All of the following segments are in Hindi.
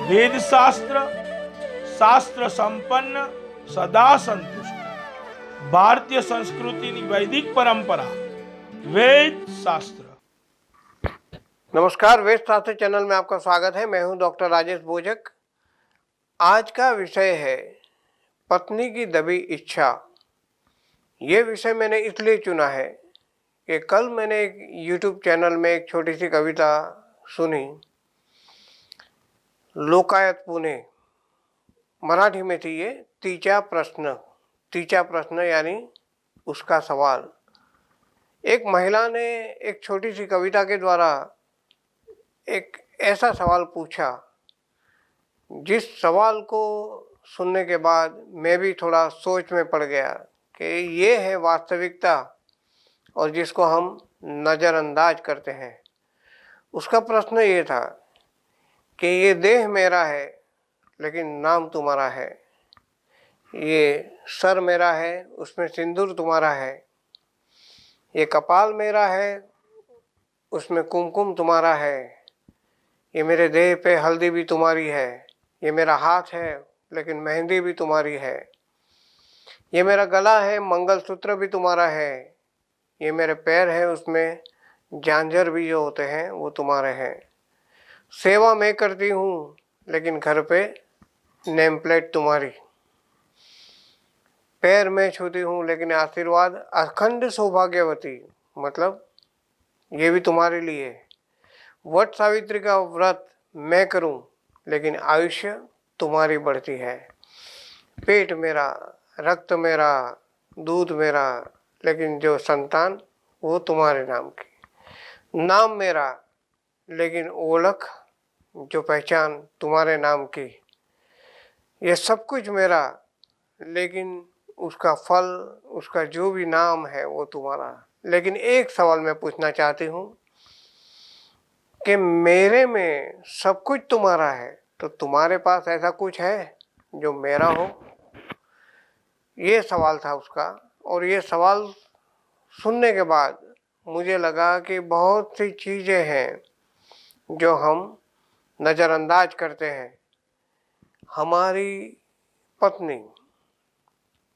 वेद शास्त्र શાસ્ત્ર સંપન્ન સદા સંતુષ્ટ ભારતીય સંસ્કૃતિની વૈદિક પરંપરા वेद शास्त्र। नमस्कार, वेद शास्त्र चैनल में आपका स्वागत है। मैं हूं डॉक्टर राजेश बोजक। आज का विषय है पत्नी की दबी इच्छा। ये विषय मैंने इसलिए चुना है कि कल मैंने एक यूट्यूब चैनल में एक छोटी सी कविता सुनी, लोकायत पुणे, मराठी में थी ये। तीचा प्रश्न यानी उसका सवाल। एक महिला ने एक छोटी सी कविता के द्वारा एक ऐसा सवाल पूछा जिस सवाल को सुनने के बाद मैं भी थोड़ा सोच में पड़ गया कि ये है वास्तविकता और जिसको हम नज़रअंदाज करते हैं। उसका प्रश्न ये था कि ये देह मेरा है लेकिन नाम तुम्हारा है, ये सर मेरा है उसमें सिंदूर तुम्हारा है, ये कपाल मेरा है उसमें कुमकुम तुम्हारा है, ये मेरे देह पे हल्दी भी तुम्हारी है, ये मेरा हाथ है लेकिन मेहंदी भी तुम्हारी है, ये मेरा गला है मंगलसूत्र भी तुम्हारा है, ये मेरे पैर है उसमें झांझर भी जो होते हैं वो तुम्हारे हैं। सेवा मैं करती हूँ लेकिन घर पे नेम प्लेट तुम्हारी, पैर मैं छूती हूँ लेकिन आशीर्वाद अखंड सौभाग्यवती, मतलब ये भी तुम्हारे लिए। वट सावित्री का व्रत मैं करूं लेकिन आयुष्य तुम्हारी बढ़ती है। पेट मेरा, रक्त मेरा, दूध मेरा, लेकिन जो संतान वो तुम्हारे नाम की। नाम मेरा लेकिन ओळख जो पहचान तुम्हारे नाम की। ये सब कुछ मेरा लेकिन उसका फल, उसका जो भी नाम है वो तुम्हारा। लेकिन एक सवाल मैं पूछना चाहती हूँ कि मेरे में सब कुछ तुम्हारा है तो तुम्हारे पास ऐसा कुछ है जो मेरा हो? ये सवाल था उसका। और ये सवाल सुनने के बाद मुझे लगा कि बहुत सी चीज़ें हैं जो हम नज़रअंदाज करते हैं। हमारी पत्नी,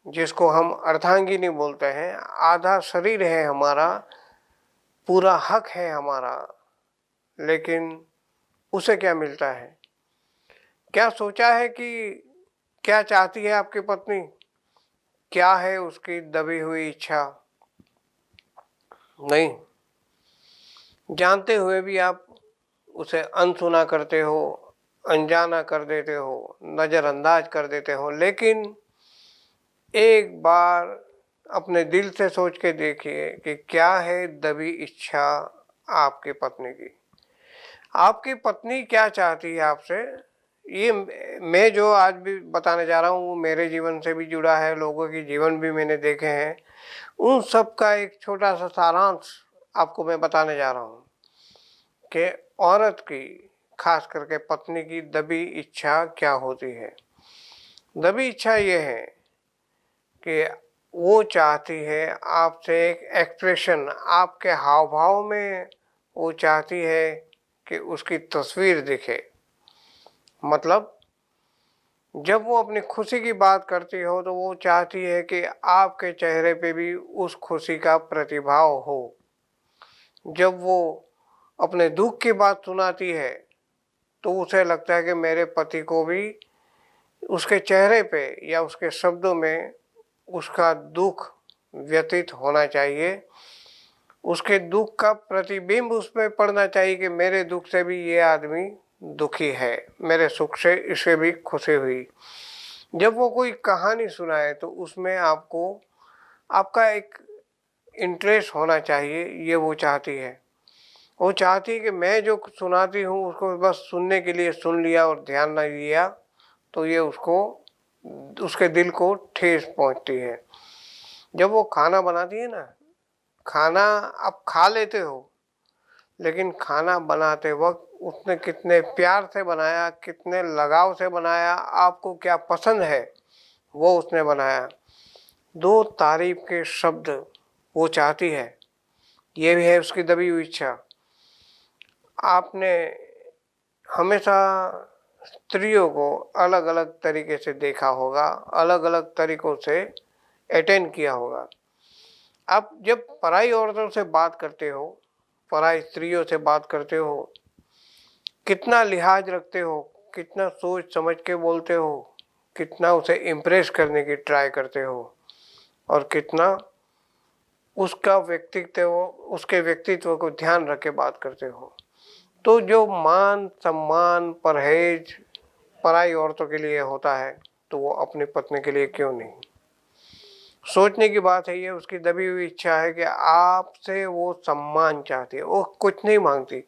जिसको हम अर्धांगिनी बोलते हैं, आधा शरीर है हमारा, पूरा हक है हमारा, लेकिन उसे क्या मिलता है? क्या सोचा है कि क्या चाहती है आपकी पत्नी? क्या है उसकी दबी हुई इच्छा? नहीं। जानते हुए भी आप उसे अनसुना करते हो, अनजाना कर देते हो, नज़रअंदाज कर देते हो। लेकिन एक बार अपने दिल से सोच के देखिए कि क्या है दबी इच्छा आपकी पत्नी की। आपकी पत्नी क्या चाहती है आपसे? ये मैं जो आज भी बताने जा रहा हूँ वो मेरे जीवन से भी जुड़ा है, लोगों के जीवन भी मैंने देखे हैं। उन सब का एक छोटा सा सारांश आपको मैं बताने जा रहा हूँ कि औरत की, खास करके पत्नी की दबी इच्छा क्या होती है। दबी इच्छा ये है कि वो चाहती है आपसे एक एक्सप्रेशन, आपके हाव भाव में वो चाहती है कि उसकी तस्वीर दिखे। मतलब जब वो अपनी खुशी की बात करती हो तो वो चाहती है कि आपके चेहरे पे भी उस खुशी का प्रतिभाव हो। जब वो अपने दुख की बात सुनाती है तो उसे लगता है कि मेरे पति को भी उसके चेहरे पे या उसके शब्दों में उसका दुख व्यतीत होना चाहिए, उसके दुख का प्रतिबिंब उसमें पड़ना चाहिए कि मेरे दुख से भी ये आदमी दुखी है, मेरे सुख से इसे भी खुशी हुई। जब वो कोई कहानी सुनाए तो उसमें आपको आपका एक इंटरेस्ट होना चाहिए, ये वो चाहती है। वो चाहती है कि मैं जो सुनाती हूँ उसको बस सुनने के लिए सुन लिया और ध्यान न दिया तो ये उसको, उसके दिल को ठेस पहुँचती है। जब वो खाना बनाती है ना, खाना आप खा लेते हो लेकिन खाना बनाते वक्त उसने कितने प्यार से बनाया, कितने लगाव से बनाया, आपको क्या पसंद है वो उसने बनाया। दो तारीफ के शब्द वो चाहती है, ये भी है उसकी दबी हुई इच्छा। आपने हमेशा स्त्रियों को अलग अलग तरीके से देखा होगा, अलग अलग तरीकों से अटेंड किया होगा। आप जब पराई औरतों से बात करते हो, पराई स्त्रियों से बात करते हो, कितना लिहाज रखते हो, कितना सोच समझ के बोलते हो, कितना उसे इम्प्रेस करने की ट्राई करते हो, और कितना उसका व्यक्तित्व, उसके व्यक्तित्व को ध्यान रख के बात करते हो। तो जो मान सम्मान परहेज पराई औरतों के लिए होता है, तो वो अपनी पत्नी के लिए क्यों नहीं। सोचने की बात है, ये उसकी दबी हुई इच्छा है कि आपसे वो सम्मान चाहती है, वो कुछ नहीं मांगती।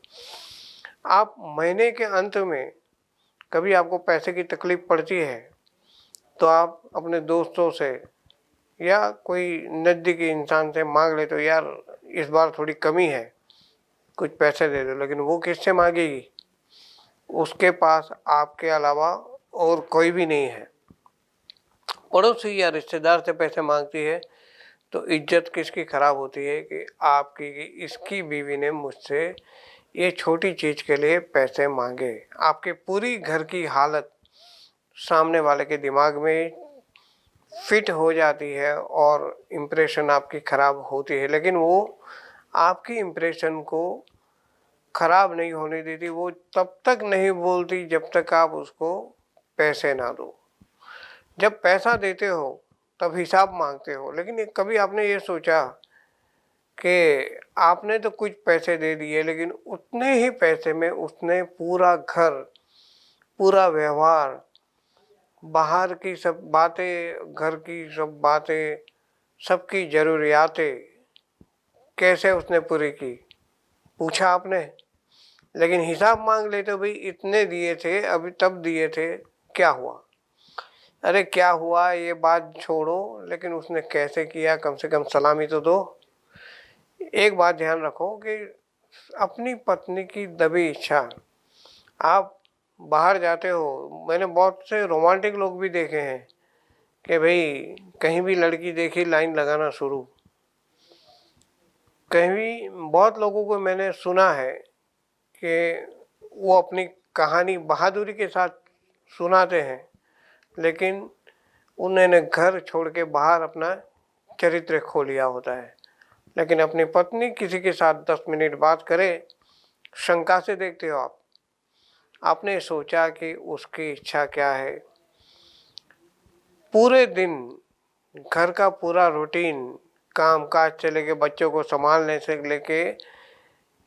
आप महीने के अंत में कभी आपको पैसे की तकलीफ पड़ती है, तो आप अपने दोस्तों से या कोई नज़दीकी इंसान से मांग लेते हो, यार इस बार थोड़ी कमी है, कुछ पैसे दे दो। लेकिन वो किससे मांगेगी? उसके पास आपके अलावा और कोई भी नहीं है। पड़ोसी या रिश्तेदार से पैसे मांगती है, तो इज्जत किसकी खराब होती है कि आपकी, इसकी बीवी ने मुझसे ये छोटी चीज़ के लिए पैसे मांगे। आपके पूरी घर की हालत सामने वाले के दिमाग में फिट हो जाती है और इम्प्रेशन आपकी खराब होती है। लेकिन वो आपकी इम्प्रेशन को खराब नहीं होने देती। वो तब तक नहीं बोलती जब तक आप उसको पैसे ना दो। जब पैसा देते हो तब हिसाब मांगते हो। लेकिन कभी आपने ये सोचा कि आपने तो कुछ पैसे दे दिए, लेकिन उतने ही पैसे में उसने पूरा घर, पूरा व्यवहार, बाहर की सब बातें, घर की सब बातें, सबकी ज़रूरियातें कैसे उसने पूरी की, पूछा आपने? लेकिन हिसाब मांग लेते हो, भाई इतने दिए थे, अभी तब दिए थे, क्या हुआ? अरे क्या हुआ ये बात छोड़ो, लेकिन उसने कैसे किया कम से कम सलामी तो दो। एक बात ध्यान रखो कि अपनी पत्नी की दबी इच्छा, आप बाहर जाते हो, मैंने बहुत से रोमांटिक लोग भी देखे हैं कि भाई कहीं भी लड़की देखी लाइन लगाना शुरू। कहीं भी बहुत लोगों को मैंने सुना है कि वो अपनी कहानी बहादुरी के साथ सुनाते हैं, लेकिन उन्होंने घर छोड़ के बाहर अपना चरित्र खो लिया होता है। लेकिन अपनी पत्नी किसी के साथ 10 मिनट बात करे, शंका से देखते हो आप। आपने सोचा कि उसकी इच्छा क्या है? पूरे दिन घर का पूरा रूटीन, काम काज से लेके बच्चों को संभालने से लेके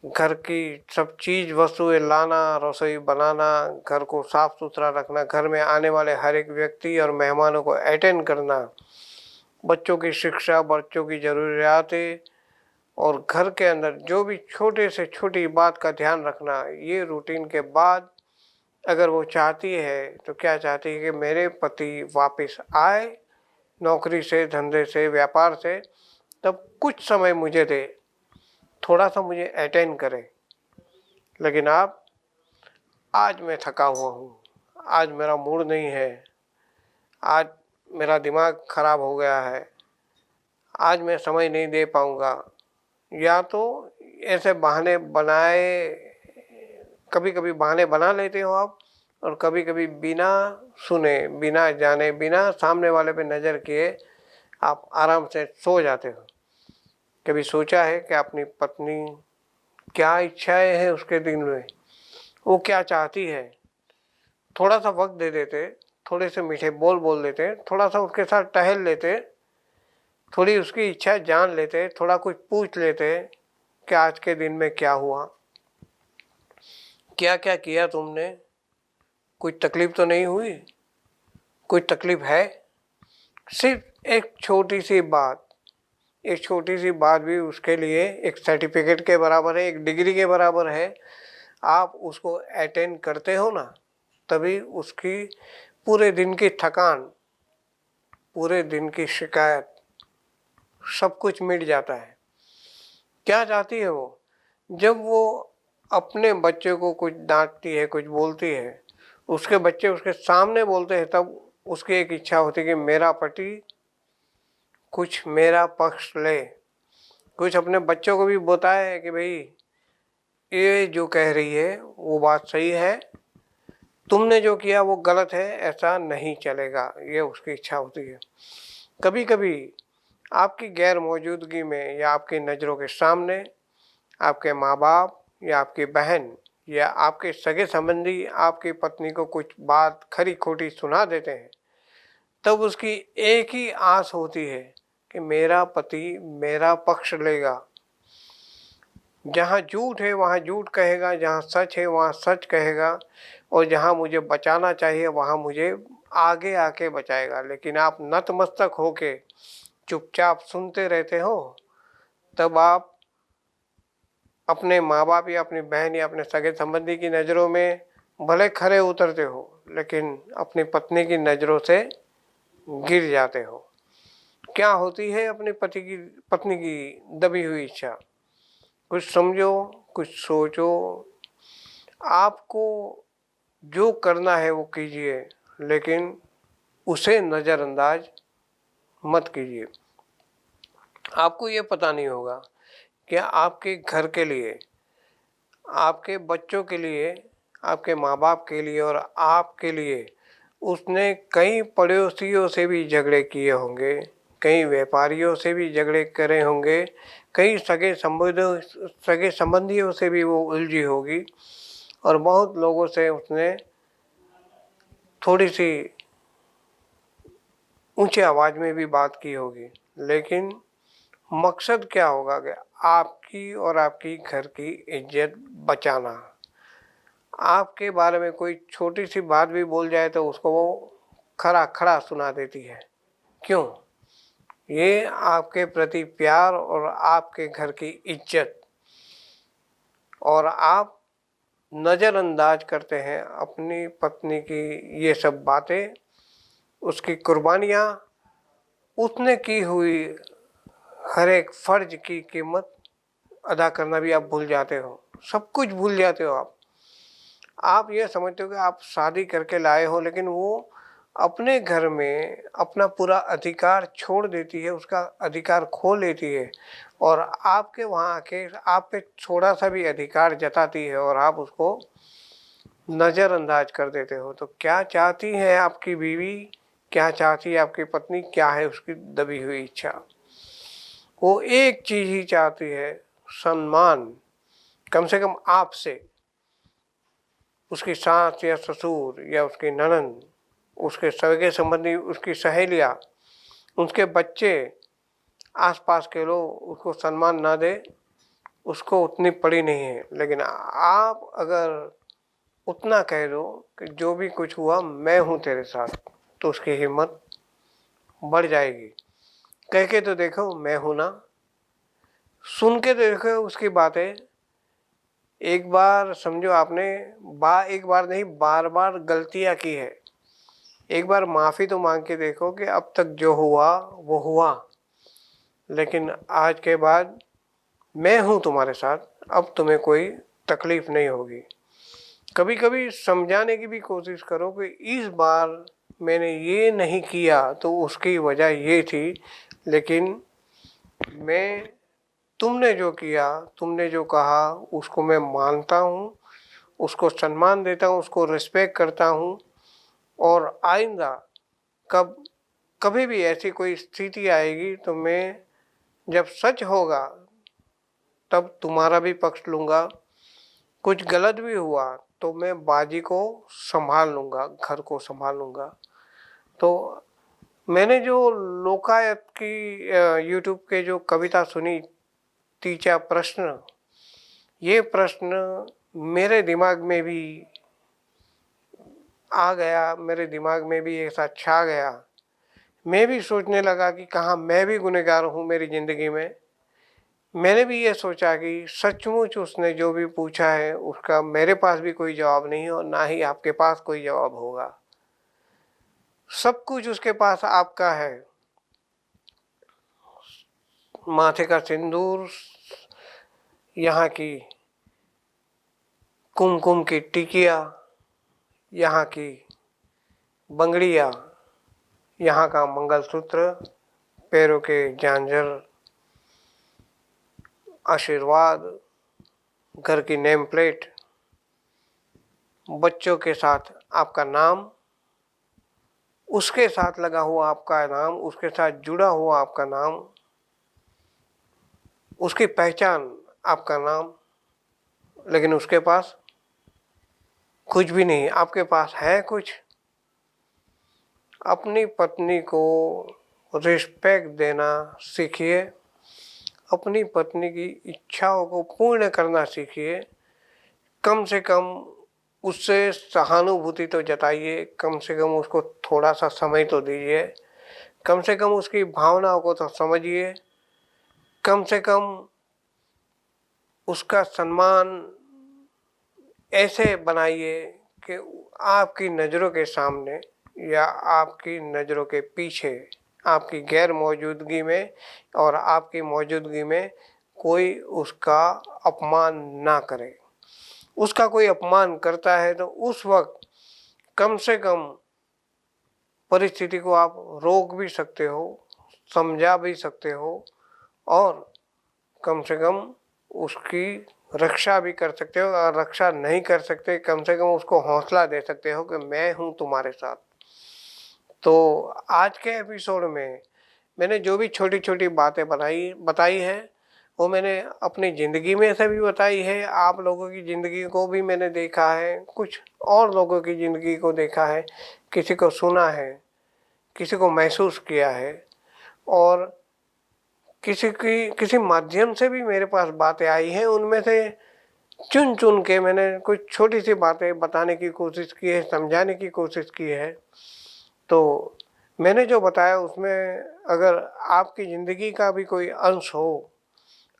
घर की सब चीज़ वस्तुएं लाना, रसोई बनाना, घर को साफ सुथरा रखना, घर में आने वाले हर एक व्यक्ति और मेहमानों को अटेंड करना, बच्चों की शिक्षा, बच्चों की ज़रूरियातें, और घर के अंदर जो भी छोटे से छोटी बात का ध्यान रखना। ये रूटीन के बाद अगर वो चाहती है, तो क्या चाहती है कि मेरे पति वापस आए नौकरी से, धंधे से, व्यापार से, तब कुछ समय मुझे दे, थोड़ा सा मुझे अटेंड करे। लेकिन आप, आज मैं थका हुआ हूँ, आज मेरा मूड नहीं है, आज मेरा दिमाग खराब हो गया है, आज मैं समय नहीं दे पाऊँगा, या तो ऐसे बहाने बनाए, कभी कभी बहाने बना लेते हो आप, और कभी कभी बिना सुने, बिना जाने, बिना सामने वाले पे नज़र किए आप आराम से सो जाते हो। कभी सोचा है कि अपनी पत्नी क्या इच्छाएं हैं उसके दिन में, वो क्या चाहती है? थोड़ा सा वक्त दे देते, थोड़े से मीठे बोल बोल देते, थोड़ा सा उसके साथ टहल लेते, थोड़ी उसकी इच्छा जान लेते, थोड़ा कुछ पूछ लेते कि आज के दिन में क्या हुआ, क्या क्या किया तुमने, कुछ तकलीफ तो नहीं हुई, कुछ तकलीफ है? सिर्फ एक छोटी सी बात, एक छोटी सी बात भी उसके लिए एक सर्टिफिकेट के बराबर है, एक डिग्री के बराबर है। आप उसको अटेंड करते हो ना, तभी उसकी पूरे दिन की थकान, पूरे दिन की शिकायत, सब कुछ मिट जाता है। क्या चाहती है वो? जब वो अपने बच्चे को कुछ डांटती है, कुछ बोलती है, उसके बच्चे उसके सामने बोलते हैं, तब उसकी एक इच्छा होती है कि मेरा पति कुछ मेरा पक्ष ले, कुछ अपने बच्चों को भी बताए कि भाई ये जो कह रही है वो बात सही है, तुमने जो किया वो गलत है, ऐसा नहीं चलेगा, ये उसकी इच्छा होती है। कभी कभी आपकी गैर मौजूदगी में या आपकी नज़रों के सामने आपके माँ बाप या आपकी बहन या आपके सगे संबंधी आपकी पत्नी को कुछ बात खरी खोटी सुना देते हैं, तब उसकी एक ही आस होती है कि मेरा पति मेरा पक्ष लेगा। जहाँ झूठ है वहाँ झूठ कहेगा, जहाँ सच है वहाँ सच कहेगा, और जहाँ मुझे बचाना चाहिए वहाँ मुझे आगे आके बचाएगा। लेकिन आप नतमस्तक होके चुपचाप सुनते रहते हो, तब आप अपने माँ बाप या अपनी बहन या अपने सगे संबंधी की नज़रों में भले खरे उतरते हो, लेकिन अपनी पत्नी की नज़रों से गिर जाते हो। क्या होती है अपनी पत्नी की दबी हुई इच्छा? कुछ समझो, कुछ सोचो। आपको जो करना है वो कीजिए, लेकिन उसे नज़रअंदाज मत कीजिए। आपको ये पता नहीं होगा कि आपके घर के लिए, आपके बच्चों के लिए, आपके माँ बाप के लिए और आपके लिए उसने कई पड़ोसियों से भी झगड़े किए होंगे, कई व्यापारियों से भी झगड़े करे होंगे, कई सगे संबंधियों से भी वो उलझी होगी, और बहुत लोगों से उसने थोड़ी सी ऊंची आवाज़ में भी बात की होगी। लेकिन मकसद क्या होगा कि आपकी और आपकी घर की इज्जत बचाना। आपके बारे में कोई छोटी सी बात भी बोल जाए तो उसको वो खड़ा खड़ा सुना देती है। क्यों? ये आपके प्रति प्यार और आपके घर की इज्जत, और आप नज़रअंदाज करते हैं अपनी पत्नी की ये सब बातें, उसकी कुर्बानियाँ, उसने की हुई हर एक फर्ज की कीमत अदा करना भी आप भूल जाते हो। सब कुछ भूल जाते हो आप ये समझते हो कि आप शादी करके लाए हो, लेकिन वो अपने घर में अपना पूरा अधिकार छोड़ देती है, उसका अधिकार खो लेती है, और आपके वहाँ आके आप पे थोड़ा सा भी अधिकार जताती है और आप उसको नज़रअंदाज कर देते हो। तो क्या चाहती है आपकी बीवी, क्या चाहती है आपकी पत्नी, क्या है उसकी दबी हुई इच्छा? वो एक चीज़ ही चाहती है, सम्मान। कम से कम आपसे, उसकी सास या ससुर या उसकी ननद, उसके सगे संबंधी, उसकी सहेलियाँ, उसके बच्चे, आसपास के लोग उसको सम्मान ना दे, उसको उतनी पड़ी नहीं है। लेकिन आप अगर उतना कह दो कि जो भी कुछ हुआ मैं हूँ तेरे साथ, तो उसकी हिम्मत बढ़ जाएगी। कह के तो देखो मैं हूँ ना, सुन के देखो उसकी बातें। एक बार समझो आपने एक बार नहीं, बार बार गलतियाँ की है, एक बार माफ़ी तो मांग के देखो कि अब तक जो हुआ वो हुआ, लेकिन आज के बाद मैं हूँ तुम्हारे साथ, अब तुम्हें कोई तकलीफ नहीं होगी। कभी कभी समझाने की भी कोशिश करो कि इस बार मैंने ये नहीं किया तो उसकी वजह ये थी, लेकिन मैं, तुमने जो किया, तुमने जो कहा उसको मैं मानता हूँ, उसको सम्मान देता हूँ, उसको रिस्पेक्ट करता हूँ, और आइंदा कभी भी ऐसी कोई स्थिति आएगी तो मैं, जब सच होगा तब तुम्हारा भी पक्ष लूँगा। कुछ गलत भी हुआ तो मैं बाजी को संभाल लूँगा, घर को संभाल लूँगा। तो मैंने जो लोकायत की यूट्यूब के जो कविता सुनी, तीजा प्रश्न, ये प्रश्न मेरे दिमाग में भी आ गया, मेरे दिमाग में भी ऐसा छा गया। मैं भी सोचने लगा कि कहाँ मैं भी गुनहगार हूँ मेरी ज़िंदगी में। मैंने भी ये सोचा कि सचमुच उसने जो भी पूछा है उसका मेरे पास भी कोई जवाब नहीं है, और ना ही आपके पास कोई जवाब होगा। सब कुछ उसके पास आपका है। माथे का सिंदूर, यहाँ की कुमकुम की टिकिया, यहाँ की बंगड़िया, यहाँ का मंगलसूत्र, पैरों के झांझर, आशीर्वाद, घर की नेम प्लेट, बच्चों के साथ आपका नाम, उसके साथ लगा हुआ आपका नाम, उसके साथ जुड़ा हुआ आपका नाम, उसकी पहचान आपका नाम, लेकिन उसके पास कुछ भी नहीं। आपके पास है कुछ? अपनी पत्नी को रिस्पेक्ट देना सीखिए, अपनी पत्नी की इच्छाओं को पूर्ण करना सीखिए। कम से कम उससे सहानुभूति तो जताइए, कम से कम उसको थोड़ा सा समय तो दीजिए, कम से कम उसकी भावनाओं को तो समझिए, कम से कम उसका सम्मान ऐसे बनाइए कि आपकी नज़रों के सामने या आपकी नज़रों के पीछे, आपकी गैर मौजूदगी में और आपकी मौजूदगी में कोई उसका अपमान ना करे। उसका कोई अपमान करता है तो उस वक्त कम से कम परिस्थिति को आप रोक भी सकते हो, समझा भी सकते हो, और कम से कम उसकी रक्षा भी कर सकते हो। और रक्षा नहीं कर सकते, कम से कम उसको हौसला दे सकते हो कि मैं हूँ तुम्हारे साथ। तो आज के एपिसोड में मैंने जो भी छोटी छोटी बातें बताई है वो मैंने अपनी ज़िंदगी में से भी बताई है, आप लोगों की ज़िंदगी को भी मैंने देखा है, कुछ और लोगों की ज़िंदगी को देखा है, किसी को सुना है, किसी को महसूस किया है, और किसी माध्यम से भी मेरे पास बातें आई हैं। उनमें से चुन चुन के मैंने कुछ छोटी सी बातें बताने की कोशिश की है, समझाने की कोशिश की है। तो मैंने जो बताया उसमें अगर आपकी ज़िंदगी का भी कोई अंश हो,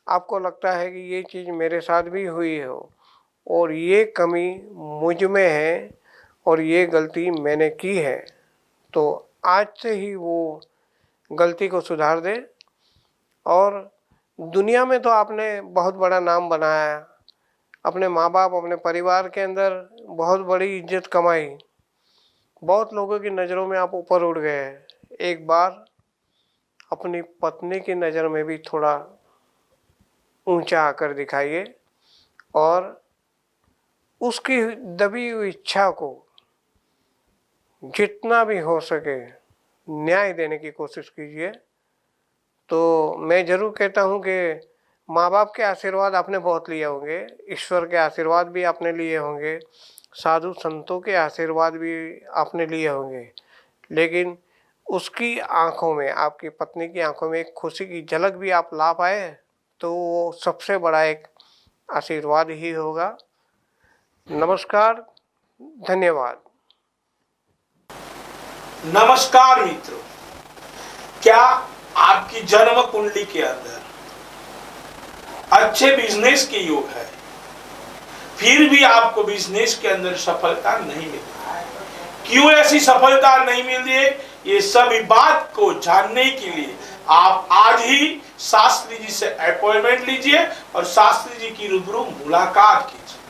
आपको लगता है कि ये चीज़ मेरे साथ भी हुई हो और ये कमी मुझ में है और ये गलती मैंने की है, तो आज से ही वो गलती को सुधार दें। और दुनिया में तो आपने बहुत बड़ा नाम बनाया, अपने माँ बाप, अपने परिवार के अंदर बहुत बड़ी इज्जत कमाई, बहुत लोगों की नज़रों में आप ऊपर उठ गए। एक बार अपनी पत्नी की नज़र में भी थोड़ा ऊंचा आकर दिखाइए और उसकी दबी हुई इच्छा को जितना भी हो सके न्याय देने की कोशिश कीजिए। तो मैं ज़रूर कहता हूँ कि माँ बाप के आशीर्वाद आपने बहुत लिए होंगे, ईश्वर के आशीर्वाद भी आपने लिए होंगे, साधु संतों के आशीर्वाद भी आपने लिए होंगे, लेकिन उसकी आंखों में, आपकी पत्नी की आंखों में एक खुशी की झलक भी आप ला पाए तो वो सबसे बड़ा एक आशीर्वाद ही होगा। नमस्कार, धन्यवाद। नमस्कार मित्रों, क्या आपकी जन्म कुंडली के अंदर अच्छे बिजनेस के योग है, फिर भी आपको बिजनेस के अंदर सफलता नहीं मिल रही है? क्यों ऐसी सफलता नहीं मिल रही है? ये सभी बात को जानने के लिए आप आज ही शास्त्री जी से अपॉइंटमेंट लीजिए और शास्त्री जी की रूबरू मुलाकात कीजिए।